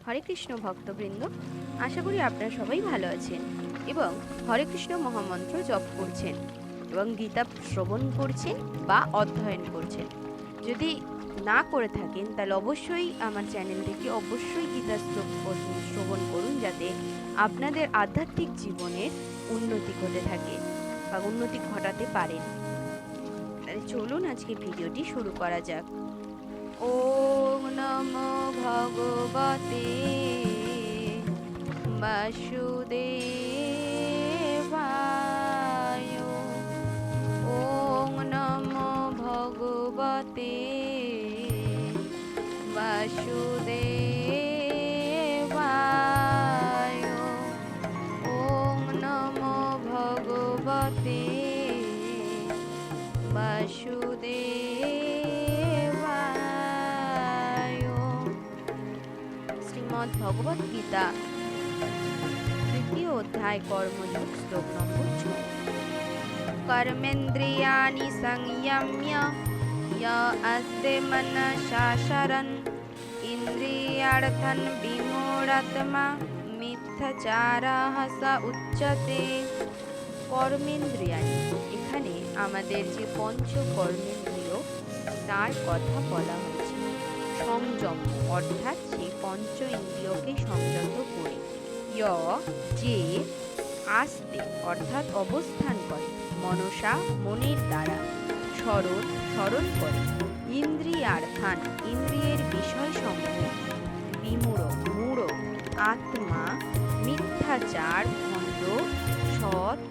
হরে কৃষ্ণ ভক্তবৃন্দ, আশা করি আপনারা সবাই ভালো আছেন এবং হরে কৃষ্ণ মহামন্ত্র জপ করছেন এবং গীতা শ্রবণ করছেন বা অধ্যয়ন করছেন। যদি না করে থাকেন তাহলে অবশ্যই আমার চ্যানেল থেকে অবশ্যই গীতা শ্রবণ করুন, যাতে আপনাদের আধ্যাত্মিক জীবনের উন্নতি ঘটে থাকে বা উন্নতি ঘটাতে পারেন। তাহলে চলুন আজকে ভিডিওটি শুরু করা যাক। ওম নমো ভগবতে বাসুদেবায়। ওম নমো ভগবতে বাসুদেবায়। ওম নমো ভগবতে বাসুদেবায়। শ্রীমদ্ ভগবত গীতা তৃতীয় অধ্যায় কর্মযোগ, শ্লোক নম্বর 6। কর্মেন্দ্রিয়াণি সংযম্য আস্তে মনসা শরণ ইন্দ্রিয়ার্থং বিমূঢ়াত্মা মিথ্যাচারঃ স উচ্যতে। কর্মেন্দ্রিয়াণি, এখানে আমাদের যে পঞ্চ কর্মেন্দ্রিয় তার কথা বলা হয়েছে। সংযম অর্থাৎ সেই পঞ্চ ইন্দ্রিয়কে সংযত করে, যে আস্তে অর্থাৎ অবস্থান করে, মনসা মনের দ্বারা, স্মরণ করে, ইন্দ্রিয়ার্থান ইন্দ্রিয়ের বিষয় সমূহ, মূঢ় আত্মা মিথ্যাচার ভণ্ড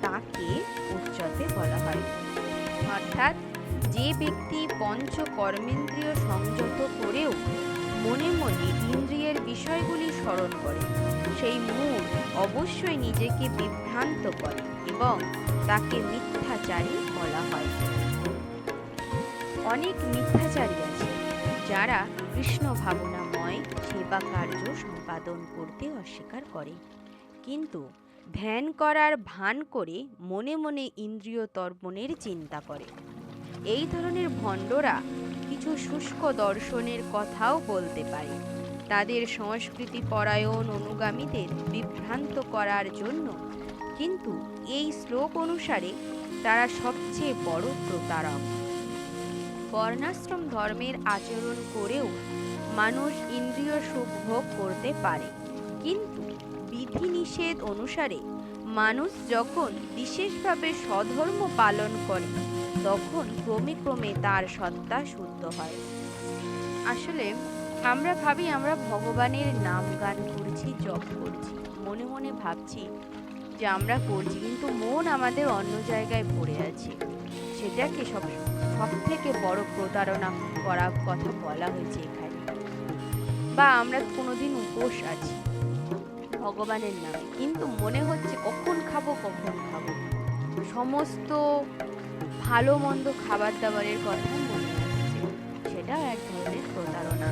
তাকে উচ্চতে বলা হয়। অর্থাৎ যে ব্যক্তি পঞ্চ কর্মেন্দ্রিয় সংযত করেও মনে মনে ইন্দ্রিয়ের বিষয়গুলি স্মরণ করে, সেই মূঢ় অবশ্যই নিজেকে বিভ্রান্ত করে এবং তাকে মিথ্যাচারী বলা হয়। অনেক মিথ্যাচারী আছে যারা কৃষ্ণ ভাবনাময় সেবা কার্য সম্পাদন করতে অস্বীকার করে, কিন্তু ধ্যান করার ভান করে মনে মনে ইন্দ্রিয় তর্পণের চিন্তা করে। এই ধরনের ভণ্ডরা কিছু শুষ্ক দর্শনের কথাও বলতে পারে। তাদের সংস্কৃতি পরায়ণ অনুগামীদের বিভ্রান্ত করার জন্য, কিন্তু এই শ্লোক অনুসারে তারা সবচেয়ে বড় প্রতারক। বর্ণাশ্রম ধর্মের আচরণ করেও মানুষ ইন্দ্রিয় সুখ ভোগ করতে পারে, কিন্তু বিধিনিষেধ অনুসারে মানুষ যখন বিশেষভাবে স্বধর্ম পালন করে তখন ক্রমে ক্রমে তার সত্তা শুদ্ধ হয়। আসলে আমরা ভাবি আমরা ভগবানের নাম গান করছি, জপ করছি, মনে মনে ভাবছি যে আমরা করছি, কিন্তু মন আমাদের অন্য জায়গায় পড়ে আছে। সেটাকে সব থেকে বড় প্রতারণা করার কথা বলা হয়েছে এখানে। বা আমরা কোনোদিন উপোস আছি ভগবানের নামে, কিন্তু মনে হচ্ছে কখন খাবো, সমস্ত ভালো মন্দ খাবার দাবারের কথা মনে আসছে। সেটা এক ধরনের প্রতারণা।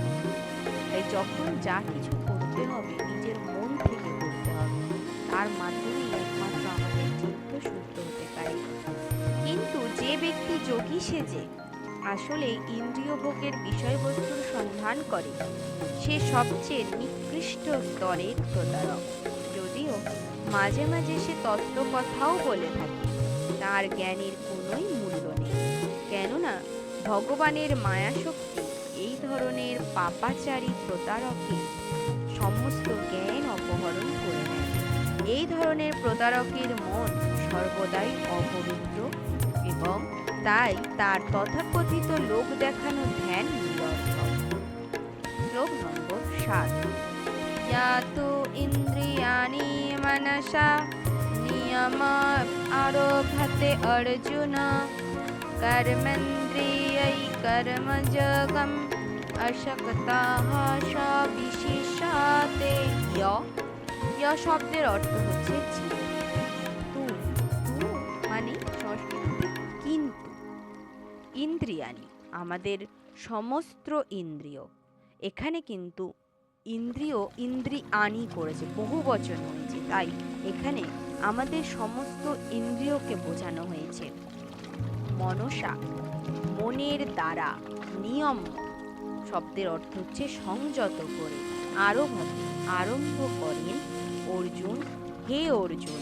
তাই যখন যা কিছু করতে হবে নিজের মন থেকে করতে হবে, তার মাধ্যমেই একমাত্র আমাদের চিত্ত শুদ্ধ হতে পারে। কিন্তু যে ব্যক্তি যোগী সেজে আসলে ইন্দ্রিয় ভোগের বিষয়বস্তুর সন্ধান করে, সে সবচেয়ে নিকৃষ্ট স্তরের প্রতারক। যদিও মাঝে মাঝে সে তত্ত্ব কথাও বলে থাকে, তার জ্ঞানের কোনোই মূল্য নেই। কেননা ভগবানের মায়াশক্তি এই ধরনের পাপাচারী প্রতারকের সমস্ত জ্ঞান অপহরণ করে নেয়। এই ধরনের প্রতারকের মন সর্বদাই অপবিত্র এবং তাই তার তথাকথিত লোক দেখানো ধ্যান নিরর্থক। শ্লোক নম্বর 7। ইয়াতু ইন্দ্রিয়াণি মনসা নিয়ম আরভতে অর্জুন কর্মেন্দ্রিয়ৈ কর্মযোগম অশক্তাঃ সবিশেষাতে। শব্দের অর্থ হচ্ছে জীব। তু মানে সংস্কৃতে কিন্তু। ইন্দ্রিয়াণি আমাদের সমস্ত ইন্দ্রিয়। এখানে কিন্তু ইন্দ্রিয়াণি করেছে, বহু বচন হয়েছে, তাই এখানে আমাদের সমস্ত ইন্দ্রিয়কে বোঝানো হয়েছে। মনসা মনের দ্বারা, নিয়ম শব্দের অর্থ হচ্ছে সংযত করে, আরম্ভ করেন অর্জুন, হে অর্জুন,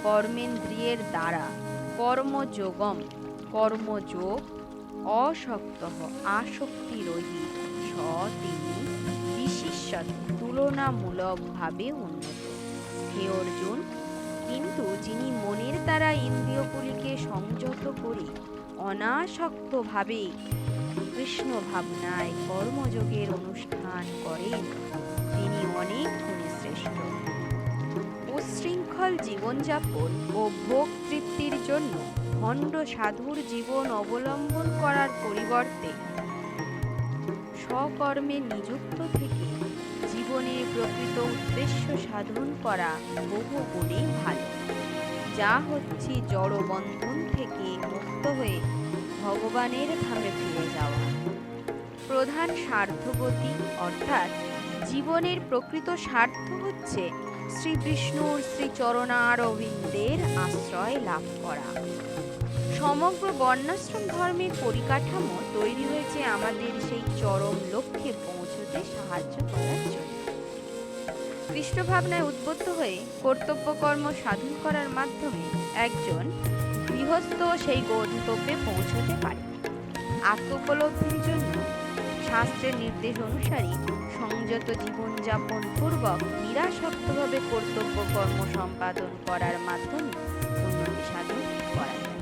কর্মেন্দ্রিয়ের দ্বারা কর্মযোগম, কর্মযোগ অসক্তঃ আসক্তিরহিত স তিনি বিশিষ্যত তুলনামূলকভাবে উন্নত। হে অর্জুন, কিন্তু যিনি মনের দ্বারা ইন্দ্রিয়গুলিকে সংযত করে অনাসক্তভাবে কৃষ্ণ ভাবনায় কর্মযোগের অনুষ্ঠান করেন, তিনি অনেক গুণে শ্রেষ্ঠ। উচ্ছৃঙ্খল জীবনযাপন ও ভোগ তৃপ্তির জন্য ভণ্ড সাধুর জীবন অবলম্বন করার পরিবর্তে স্বকর্মে নিযুক্ত থেকে জীবনের প্রকৃত উদ্দেশ্য সাধন করা বহু গুণে ভালো, যা হচ্ছে জড় বন্ধন থেকে মুক্ত হয়ে ভগবানের ধামে ফিরে যাওয়া। প্রধান স্বার্থগতি অর্থাৎ জীবনের প্রকৃত স্বার্থ হচ্ছে শ্রী বিষ্ণুর শ্রীচরণারবিন্দের আশ্রয় লাভ করা। সমগ্র বর্ণাশ্রম ধর্মের পরিকাঠামো তৈরি হয়েছে আমাদের সেই চরম লক্ষ্যে পৌঁছতে সাহায্য করার জন্য। কৃষ্ণ ভাবনায় উদ্বুদ্ধ হয়ে কর্তব্য কর্ম সাধন করার মাধ্যমে একজন গৃহস্থ সেই গন্তব্যে পৌঁছতে পারে। আত্মোপলব্ধির জন্য শাস্ত্রের নির্দেশ অনুসারে সংযত জীবনযাপন পূর্বক নিরাসক্তভাবে কর্তব্য কর্ম সম্পাদন করার মাধ্যমে উন্নতি সাধন করা যায়।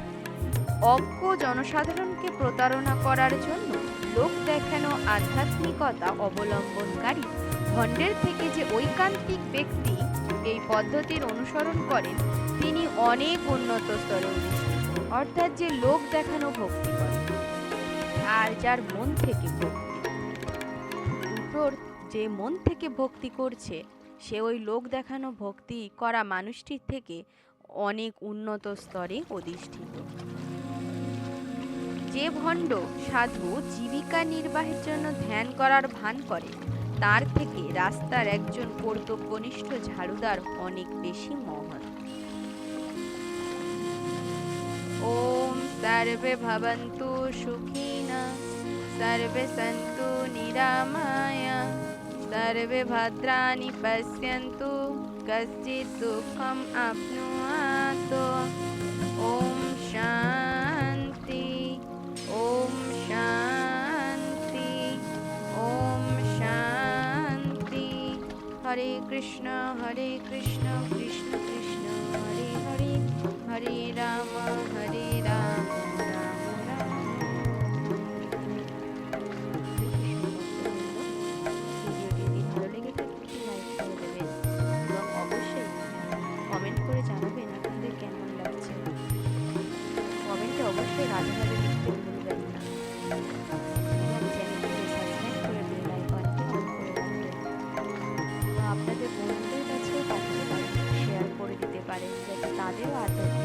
অজ্ঞ জনসাধারণকে প্রতারণা করার জন্য লোক দেখানো আধ্যাত্মিকতা অবলম্বনকারী ভণ্ডের থেকে যে ঐকান্তিক ব্যক্তি এই পদ্ধতির অনুসরণ করেন, তিনি অনেক উন্নত স্তরে অধিষ্ঠিত, অর্থাৎ যে লোক দেখানো ভক্তি করে আর যার মন থেকে ভক্তি, দুটোর যে মন থেকে ভক্তি করছে, সে ওই লোক দেখানো ভক্তি করা মানুষটির থেকে অনেক উন্নত স্তরে অধিষ্ঠিত। যে ভণ্ড সাধু জীবিকা নির্বাহের জন্য ধ্যান করার ভান করে, তার থেকে রাস্তার একজন কর্তব্যনিষ্ঠ ঝাড়ুদার অনেক বেশি মহৎ। ওম সর্বে ভবন্তু সুখিনঃ, সর্বে সন্তু নিরাময়াঃ, সর্বে ভদ্রাণি পশ্যন্তু, কশ্চিৎ দুঃখম আপ্নুয়াত। ওম শান্তি, ওম শান্তি, ওম শান্তি। হরে কৃষ্ণ কৃষ্ণ কৃষ্ণ হরে হরে, হরে রাম রাম রাম। ভিডিওটি যদি ভালো লেগে থাকে লাইক করে দেবেন এবং অবশ্যই কমেন্ট করে জানাবেন আপনাদের কেমন লাগছে। কমেন্টে অবশ্যই রাধে রাধে লিখতে ভুলবেন না এবং চ্যানেলটিকে সাবস্ক্রাইব করে বেল আইকনটি অন করে রাখবেন। আপনাদের বন্ধুদের কাছেও পাঠাতে পারেন, শেয়ার করে দিতে পারেন, যাতে তাদেরও আধ্যাত্মিক